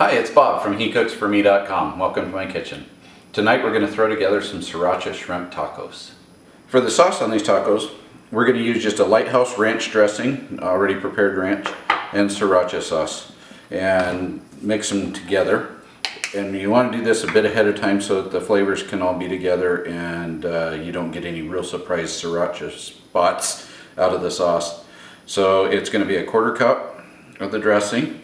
Hi, it's Bob from HeCooksForMe.com. Welcome to my kitchen. Tonight we're going to throw together some Sriracha Shrimp Tacos. For the sauce on these tacos, we're going to use just a Lighthouse ranch dressing, already prepared ranch, and Sriracha sauce, and mix them together. And you want to do this a bit ahead of time so that the flavors can all be together and you don't get any real surprise Sriracha spots out of the sauce. So it's going to be a 1/4 cup of the dressing,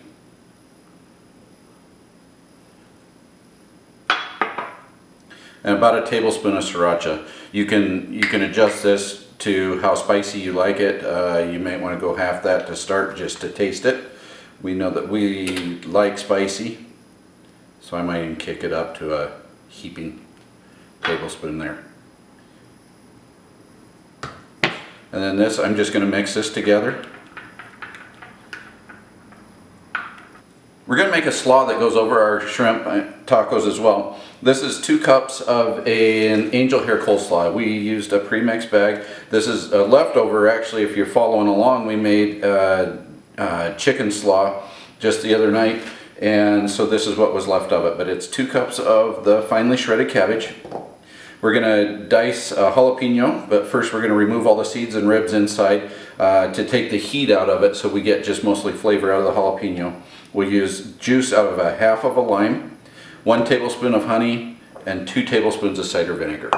and about a tablespoon of Sriracha. You can adjust this to how spicy you like it. You may want to go half that to start just to taste it. We know that we like spicy, so I might even kick it up to a heaping tablespoon there. And then this, I'm just going to mix this together. We're going to make a slaw that goes over our shrimp tacos as well. This is 2 cups of an angel hair coleslaw. We used a pre-mixed bag. This is a leftover. Actually, if you're following along, we made chicken slaw just the other night, and so this is what was left of it. But it's 2 cups of the finely shredded cabbage. We're going to dice a jalapeno, but first we're going to remove all the seeds and ribs inside to take the heat out of it, so we get just mostly flavor out of the jalapeno. We'll use juice out of a half of a lime, 1 tablespoon of honey, and 2 tablespoons of cider vinegar.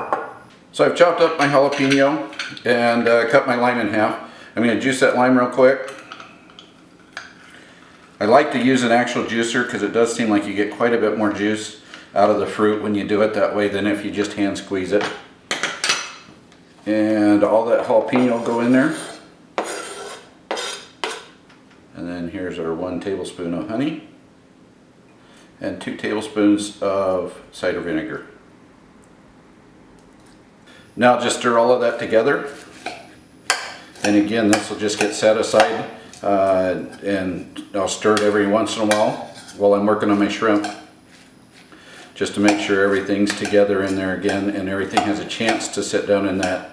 So I've chopped up my jalapeno and cut my lime in half. I'm going to juice that lime real quick. I like to use an actual juicer because it does seem like you get quite a bit more juice out of the fruit when you do it that way than if you just hand squeeze it. And all that jalapeno will go in there. And then here's our 1 tablespoon of honey and 2 tablespoons of cider vinegar. Now just stir all of that together. And again, this will just get set aside, and I'll stir it every once in a while I'm working on my shrimp, just to make sure everything's together in there again and everything has a chance to sit down in that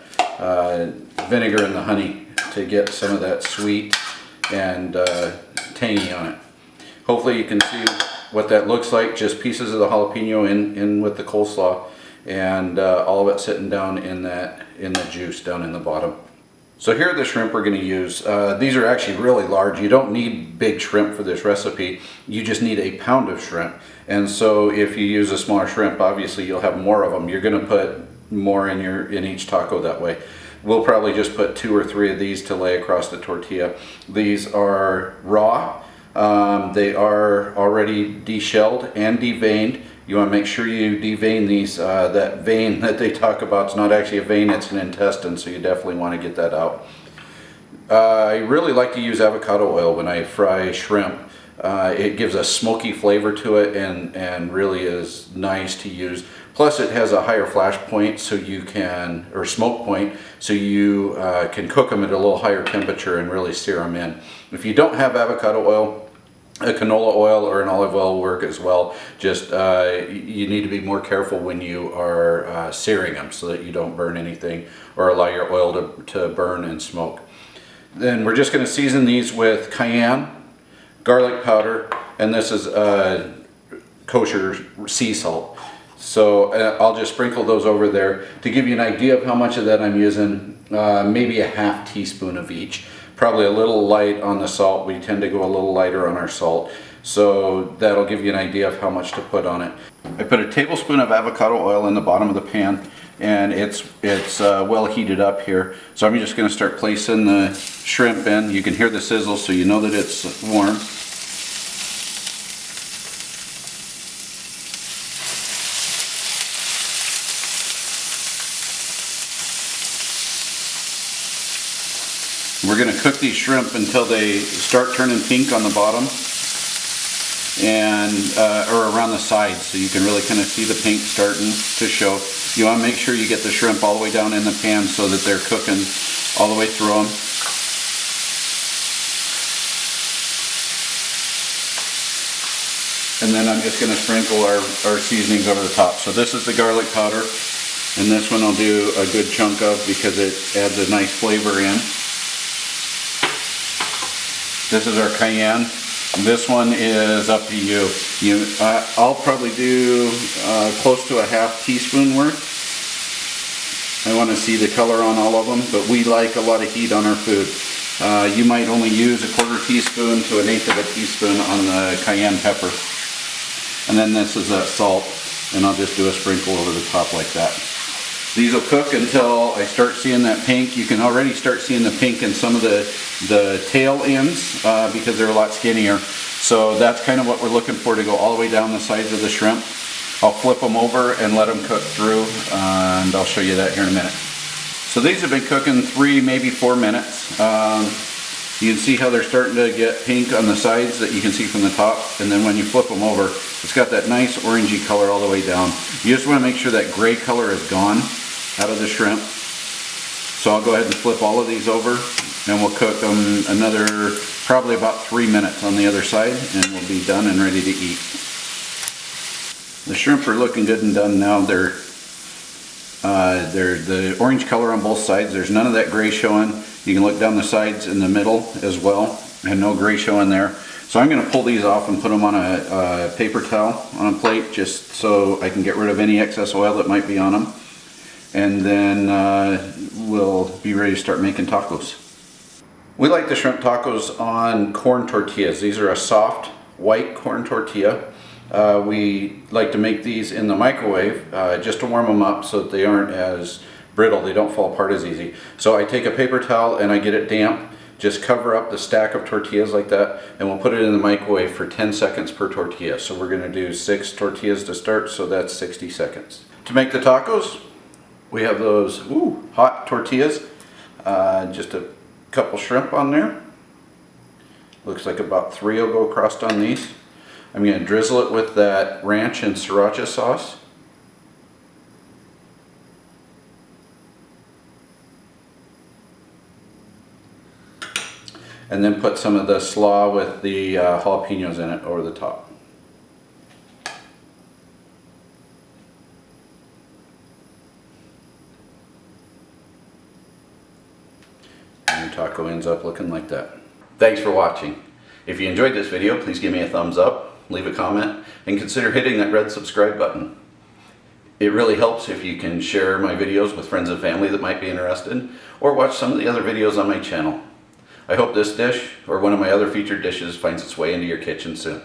vinegar and the honey to get some of that sweet and tangy on it. Hopefully you can see what that looks like, just pieces of the jalapeno in with the coleslaw, and all of it sitting down in the juice down in the bottom. So here are the shrimp we're going to use. These are actually really large. You don't need big shrimp for this recipe. You just need a pound of shrimp. And so if you use a smaller shrimp, obviously you'll have more of them. You're going to put more in each taco that way. We'll probably just put 2 or 3 of these to lay across the tortilla. These are raw. They are already deshelled and deveined. You want to make sure you devein these. That vein that they talk about is not actually a vein, it's an intestine, so you definitely want to get that out. I really like to use avocado oil when I fry shrimp. It gives a smoky flavor to it and really is nice to use. Plus it has a higher flash point, so you can, or smoke point, so you can cook them at a little higher temperature and really sear them in. If you don't have avocado oil, a canola oil or an olive oil will work as well. Just you need to be more careful when you are searing them so that you don't burn anything or allow your oil to burn and smoke. Then we're just going to season these with cayenne, garlic powder, and this is kosher sea salt. So I'll just sprinkle those over there to give you an idea of how much of that I'm using. Maybe a ½ teaspoon of each. Probably a little light on the salt. We tend to go a little lighter on our salt. So that'll give you an idea of how much to put on it. I put a tablespoon of avocado oil in the bottom of the pan, and it's well heated up here. So I'm just going to start placing the shrimp in. You can hear the sizzle, so you know that it's warm. We're going to cook these shrimp until they start turning pink on the bottom and or around the sides, so you can really kind of see the pink starting to show. You want to make sure you get the shrimp all the way down in the pan so that they're cooking all the way through them. And then I'm just going to sprinkle our seasonings over the top. So this is the garlic powder, and this one I'll do a good chunk of because it adds a nice flavor in. This is our cayenne. This one is up to you. I'll probably do close to a half teaspoon worth. I want to see the color on all of them, but we like a lot of heat on our food. You might only use a quarter teaspoon to an eighth of a teaspoon on the cayenne pepper. And then this is that salt, and I'll just do a sprinkle over the top like that. These will cook until I start seeing that pink. You can already start seeing the pink in some of the tail ends because they're a lot skinnier. So that's kind of what we're looking for, to go all the way down the sides of the shrimp. I'll flip them over and let them cook through, and I'll show you that here in a minute. So these have been cooking 3, maybe 4 minutes. You can see how they're starting to get pink on the sides that you can see from the top, and then when you flip them over, it's got that nice orangey color all the way down. You just want to make sure that gray color is gone out of the shrimp. So I'll go ahead and flip all of these over, and we'll cook them another probably about 3 minutes on the other side, and we'll be done and ready to eat. The shrimp are looking good and done now. They're the orange color on both sides. There's none of that gray showing. You can look down the sides in the middle as well, and no gray showing there. So I'm going to pull these off and put them on a paper towel on a plate, just so I can get rid of any excess oil that might be on them. And then we'll be ready to start making tacos. We like the shrimp tacos on corn tortillas. These are a soft white corn tortilla. We like to make these in the microwave just to warm them up so that they aren't as brittle, they don't fall apart as easy. So I take a paper towel and I get it damp, just cover up the stack of tortillas like that, and we'll put it in the microwave for 10 seconds per tortilla. So we're going to do 6 tortillas to start, so that's 60 seconds. To make the tacos, we have those hot tortillas, just a couple shrimp on there. Looks like about 3 will go across on these. I'm going to drizzle it with that ranch and sriracha sauce. And then put some of the slaw with the jalapenos in it over the top. And your taco ends up looking like that. Thanks for watching. If you enjoyed this video, please give me a thumbs up, leave a comment, and consider hitting that red subscribe button. It really helps if you can share my videos with friends and family that might be interested, or watch some of the other videos on my channel. I hope this dish, or one of my other featured dishes, finds its way into your kitchen soon.